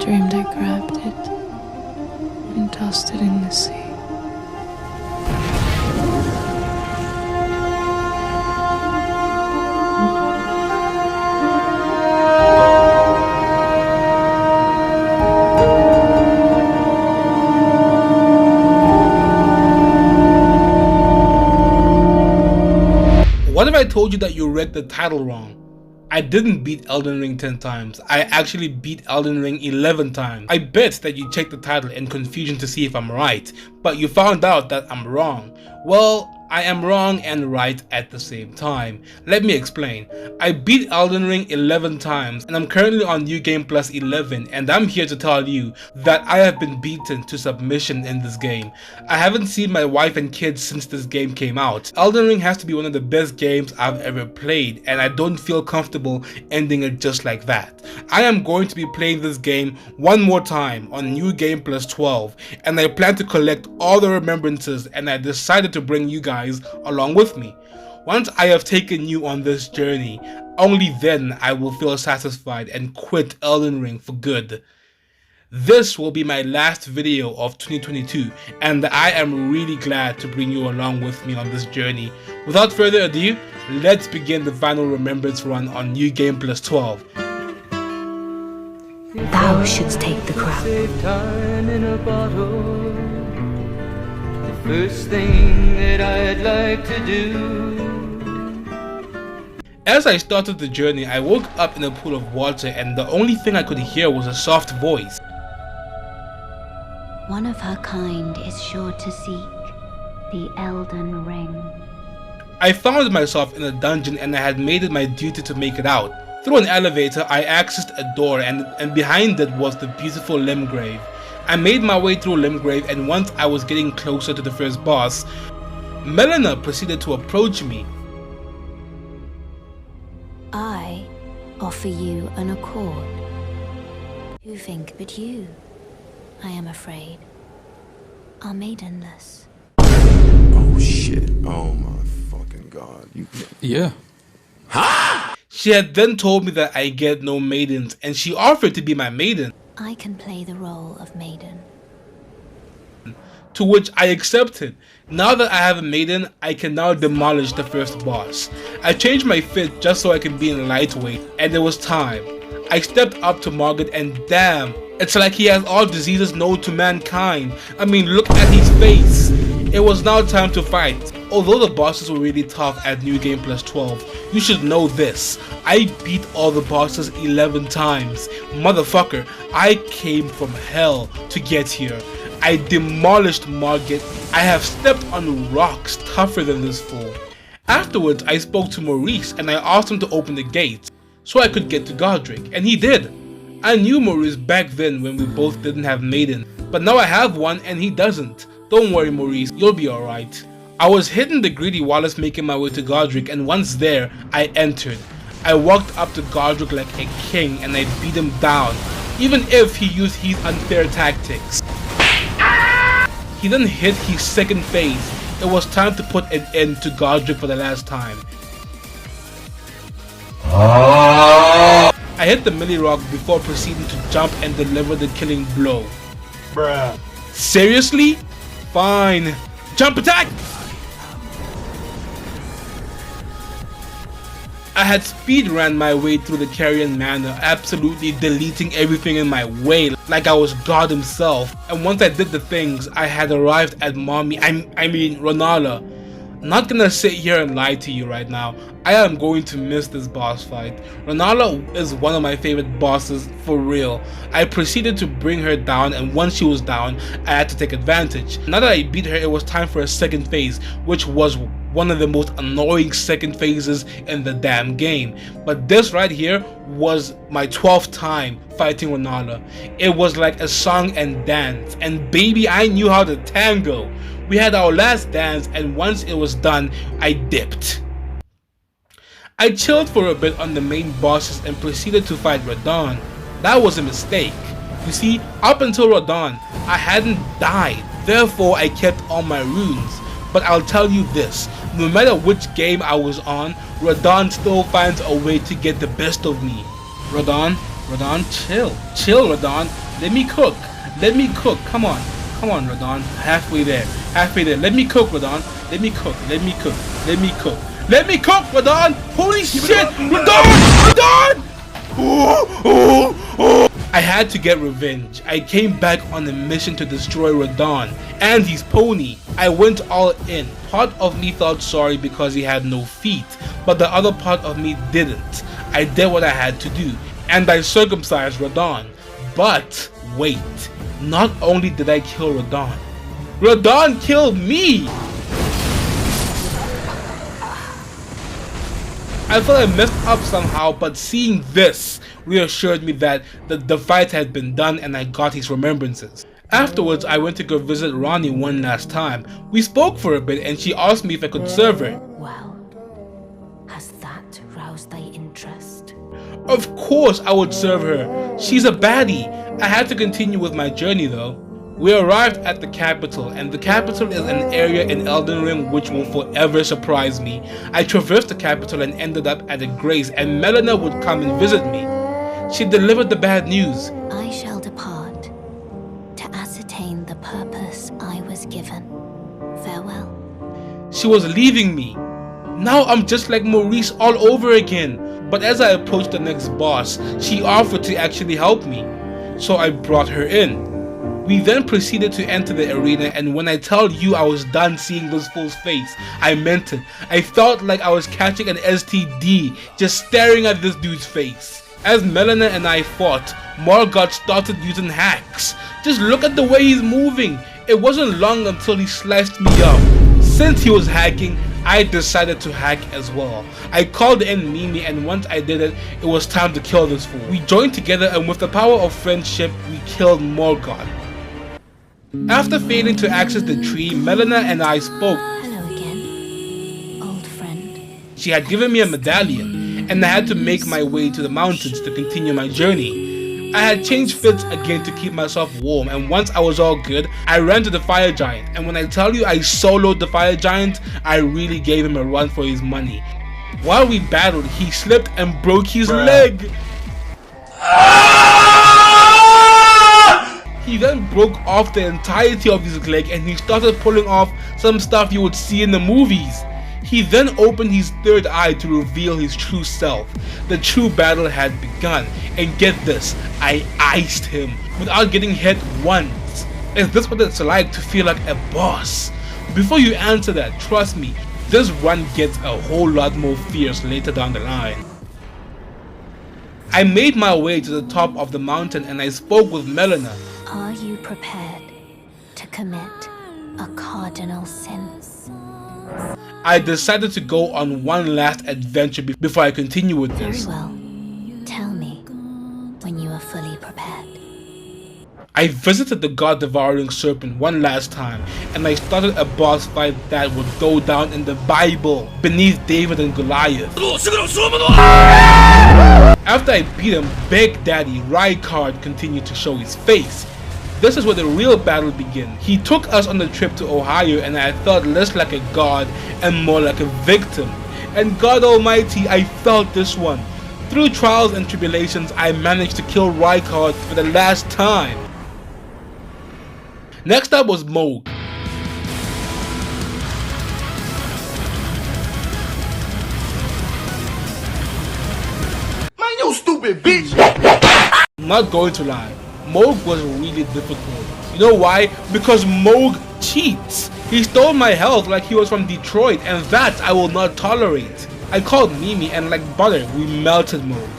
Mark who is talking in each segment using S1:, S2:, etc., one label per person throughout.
S1: dreamed I grabbed it and tossed it in the sea.
S2: What if I told you that you read the title wrong? I didn't beat Elden Ring 10 times, I actually beat Elden Ring 11 times. I bet that you checked the title in confusion to see if I'm right, but you found out that I'm wrong. Well, I am wrong and right at the same time. Let me explain. I beat Elden Ring 11 times and I'm currently on New Game Plus 11, and I'm here to tell you that I have been beaten to submission in this game. I haven't seen my wife and kids since this game came out. Elden Ring has to be one of the best games I've ever played, and I don't feel comfortable ending it just like that. I am going to be playing this game one more time on New Game Plus 12, and I plan to collect all the remembrances, and I decided to bring you guys along with me. Once I have taken you on this journey, only then I will feel satisfied and quit Elden Ring for good. This will be my last video of 2022, and I am really glad to bring you along with me on this journey. Without further ado, let's begin the final remembrance run on New Game Plus 12.
S3: Thou shouldst take the crown.
S4: First thing that I'd like to do.
S2: As I started the journey, I woke up in a pool of water, and the only thing I could hear was a soft voice.
S3: One of her kind is sure to seek the Elden Ring.
S2: I found myself in a dungeon and I had made it my duty to make it out. Through an elevator, I accessed a door and behind it was the beautiful Limgrave. I made my way through Limgrave, and once I was getting closer to the first boss, Melina proceeded to approach me.
S3: I offer you an accord. Who think but you, I am afraid, are maidenless.
S5: Oh shit. Oh my fucking god.
S6: Yeah.
S2: She had then told me that I get no maidens, and she offered to be my maiden.
S3: I can play the role of maiden.
S2: To which I accepted. Now that I have a maiden, I can now demolish the first boss. I changed my fit just so I can be in lightweight, and it was time. I stepped up to Margaret, and damn, it's like he has all diseases known to mankind. I mean, look at his face. It was now time to fight. Although the bosses were really tough at New Game Plus 12, you should know this. I beat all the bosses 11 times. Motherfucker, I came from hell to get here. I demolished Margit. I have stepped on rocks tougher than this fool. Afterwards, I spoke to Maurice and I asked him to open the gates so I could get to Godric, and he did. I knew Maurice back then when we both didn't have maiden, but now I have one and he doesn't. Don't worry Maurice, you'll be alright. I was hitting the greedy whilst making my way to Godric, and once there, I entered. I walked up to Godric like a king and I beat him down, even if he used his unfair tactics. He then hit his second phase. It was time to put an end to Godric for the last time. I hit the melee rock before proceeding to jump and deliver the killing blow.
S5: Bruh.
S2: Seriously? Fine. Jump attack! I had speed ran my way through the Carrion Manor, absolutely deleting everything in my way like I was God himself. And once I did the things, I had arrived at mommy, I mean Renala. Not gonna sit here and lie to you right now. I am going to miss this boss fight. Renala is one of my favorite bosses for real. I proceeded to bring her down, and once she was down, I had to take advantage. Now that I beat her, it was time for a second phase, which was one of the most annoying second phases in the damn game. But this right here was my 12th time fighting Renala. It was like a song and dance, and baby, I knew how to tango. We had our last dance, and once it was done, I dipped. I chilled for a bit on the main bosses and proceeded to fight Radahn. That was a mistake. You see, up until Radahn, I hadn't died, therefore I kept all my runes. But I'll tell you this, no matter which game I was on, Radahn still finds a way to get the best of me. Radahn, chill, Radahn. Let me cook. Let me cook. Come on. Come on, Radon. Halfway there. Halfway there. Let me cook, Radon. Let me cook. Let me cook. Let me cook. Let me cook, Radon. Holy shit. Radon! Radon! I had to get revenge. I came back on a mission to destroy Radon and his pony. I went all in. Part of me felt sorry because he had no feet, but the other part of me didn't. I did what I had to do, and I circumcised Radon. But wait, not only did I kill Radon, Radon killed me! I thought I messed up somehow, but seeing this reassured me that the fight had been done and I got his remembrances. Afterwards, I went to go visit Ronnie one last time. We spoke for a bit and she asked me if I could serve her.
S3: Well, has that roused thy interest?
S2: Of course I would serve her. She's a baddie. I had to continue with my journey though. We arrived at the capital, and the capital is an area in Elden Ring which will forever surprise me. I traversed the capital and ended up at a grace, and Melina would come and visit me. She delivered the bad news.
S3: I shall depart to ascertain the purpose I was given. Farewell.
S2: She was leaving me. Now I'm just like Maurice all over again. But as I approached the next boss, she offered to actually help me. So I brought her in. We then proceeded to enter the arena, and when I tell you I was done seeing this fool's face, I meant it. I felt like I was catching an STD just staring at this dude's face. As Melina and I fought, Morgott started using hacks. Just look at the way he's moving. It wasn't long until he sliced me up. Since he was hacking, I decided to hack as well. I called in Mimi, and once I did it, it was time to kill this fool. We joined together, and with the power of friendship, we killed Morgott. After failing to access the tree, Melina and I spoke.
S3: Hello again, old friend.
S2: She had given me a medallion, and I had to make my way to the mountains to continue my journey. I had changed fits again to keep myself warm, and once I was all good, I ran to the fire giant, and when I tell you I soloed the fire giant, I really gave him a run for his money. While we battled, he slipped and broke his leg. He then broke off the entirety of his leg and he started pulling off some stuff you would see in the movies. He then opened his third eye to reveal his true self. The true battle had begun, and get this, I iced him without getting hit once. Is this what it's like to feel like a boss? Before you answer that, trust me, this run gets a whole lot more fierce later down the line. I made my way to the top of the mountain and I spoke with Melina.
S3: Are you prepared to commit a cardinal sin?
S2: I decided to go on one last adventure before I continue with this.
S3: Very well. Tell me when you are fully prepared.
S2: I visited the god-devouring serpent one last time, and I started a boss fight that would go down in the Bible beneath David and Goliath. After I beat him, Big Daddy Rykard continued to show his face. This is where the real battle began. He took us on the trip to Ohio, and I felt less like a god and more like a victim. And God Almighty, I felt this one. Through trials and tribulations, I managed to kill Rykard for the last time. Next up was Moog.
S5: Man, you stupid bitch!
S2: I'm not going to lie, Moog was really difficult. You know why? Because Moog cheats. He stole my health like he was from Detroit, and that I will not tolerate. I called Mimi, and like butter, we melted Moog.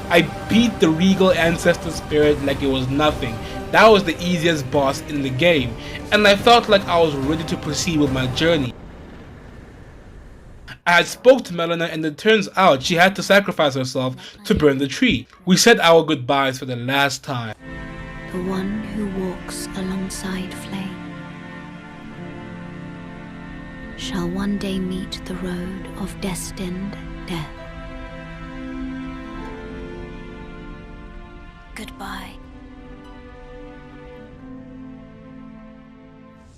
S2: I beat the regal ancestor spirit like it was nothing. That was the easiest boss in the game, and I felt like I was ready to proceed with my journey. I had spoke to Melina, and it turns out she had to sacrifice herself to burn the tree. We said our goodbyes for the last time.
S3: The one who walks alongside flame shall one day meet the road of destined death. Goodbye.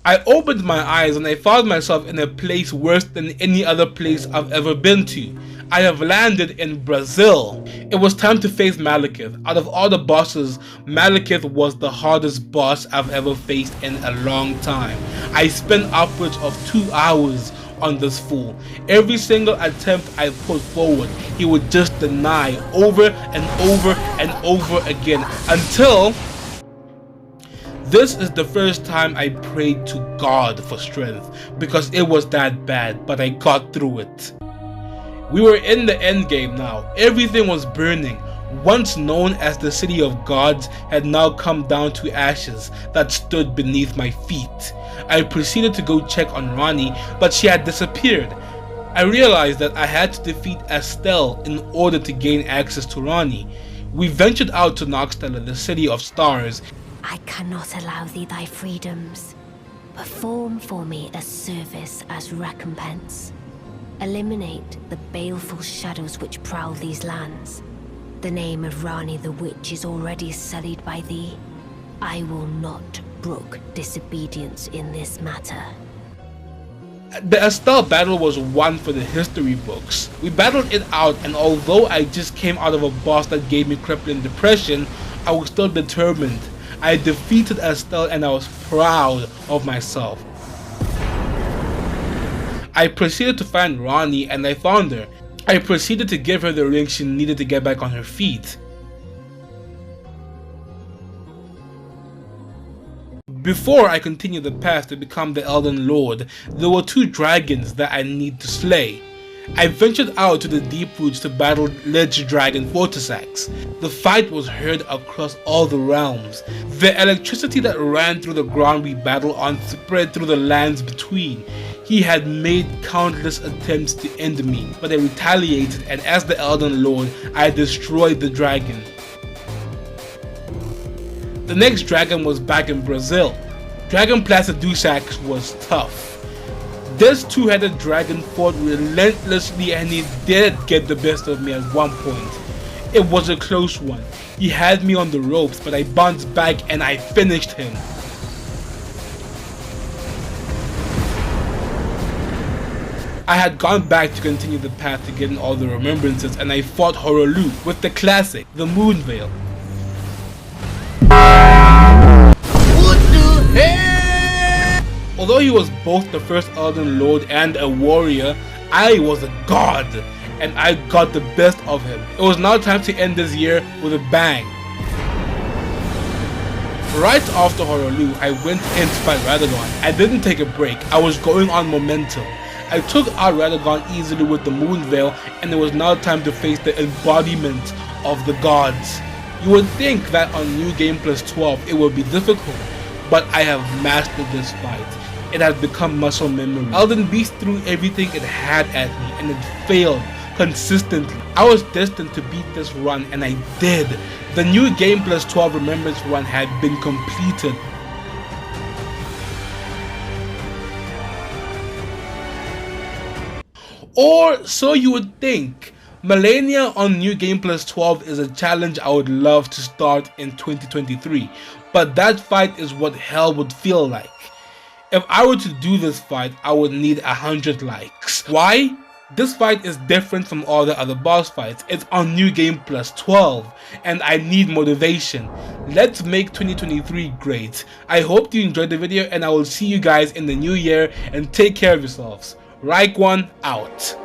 S2: I opened my eyes and I found myself in a place worse than any other place I've ever been to. I have landed in Brazil. It was time to face Malekith. Out of all the bosses, Malekith was the hardest boss I've ever faced in a long time. I spent upwards of 2 hours on this fool. Every single attempt I put forward, he would just deny over and over and over again, until this is the first time I prayed to God for strength, because it was that bad, but I got through it. We were in the end game now. Everything was burning. Once known as the City of Gods had now come down to ashes that stood beneath my feet. I proceeded to go check on Ranni, but she had disappeared. I realized that I had to defeat Estelle in order to gain access to Ranni. We ventured out to Noxtella, the City of Stars.
S3: I cannot allow thee thy freedoms. Perform for me a service as recompense. Eliminate the baleful shadows which prowl these lands. The name of Ranni the Witch is already sullied by thee. I will not brook disobedience in this matter.
S2: The Estelle battle was one for the history books. We battled it out, and although I just came out of a boss that gave me crippling depression, I was still determined. I defeated Estelle and I was proud of myself. I proceeded to find Ranni and I found her. I proceeded to give her the ring she needed to get back on her feet. Before I continued the path to become the Elden Lord, there were 2 dragons that I need to slay. I ventured out to the deep roots to battle Lich Dragon Fortisax. The fight was heard across all the realms. The electricity that ran through the ground we battled on spread through the lands between. He had made countless attempts to end me, but I retaliated, and as the Elden Lord, I destroyed the dragon. The next dragon was back in Brazil. Dragon Placidusax was tough. This 2-headed dragon fought relentlessly and he did get the best of me at one point. It was a close one. He had me on the ropes, but I bounced back and I finished him. I had gone back to continue the path to getting all the remembrances, and I fought Horolu with the classic, the Moon Veil. What the hell? Although he was both the first Elden Lord and a warrior, I was a god, and I got the best of him. It was now time to end this year with a bang. Right after Horolu, I went in to fight Radagon. I didn't take a break, I was going on momentum. I took out Radagon easily with the Moon Veil, and it was now time to face the embodiment of the gods. You would think that on New Game Plus 12 it would be difficult, but I have mastered this fight. It has become muscle memory. Elden Beast threw everything it had at me, and it failed consistently. I was destined to beat this run, and I did. The New Game Plus 12 Remembrance run had been completed. Or so you would think. Millennia on New Game Plus 12 is a challenge I would love to start in 2023, but that fight is what hell would feel like. If I were to do this fight, I would need 100 likes. Why? This fight is different from all the other boss fights. It's on New Game Plus 12, and I need motivation. Let's make 2023 great. I hope you enjoyed the video, and I will see you guys in the new year, and take care of yourselves. Raikwan out.